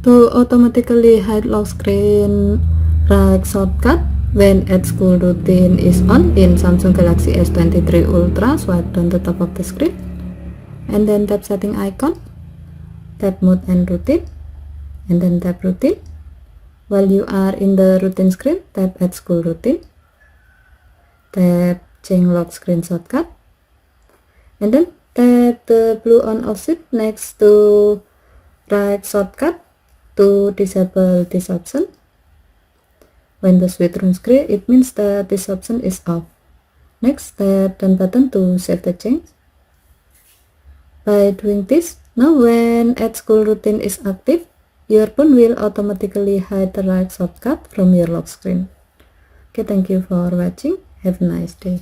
To automatically hide lock screen, right shortcut when at school routine is on in Samsung Galaxy S23 Ultra, swipe down the top of the screen and then tap setting icon, tap mode and routine, and then tap routine. While you are in the routine screen, tap add school routine, tap change lock screen shortcut, and then tap the blue on off switch next to right shortcut to disable this option. When the switch turns gray, it means that this option is off. Next, tap done button to save the change. By doing this, now when add school routine is active, your phone will automatically hide the right shortcut from your lock screen. Okay, thank you for watching. Have a nice day.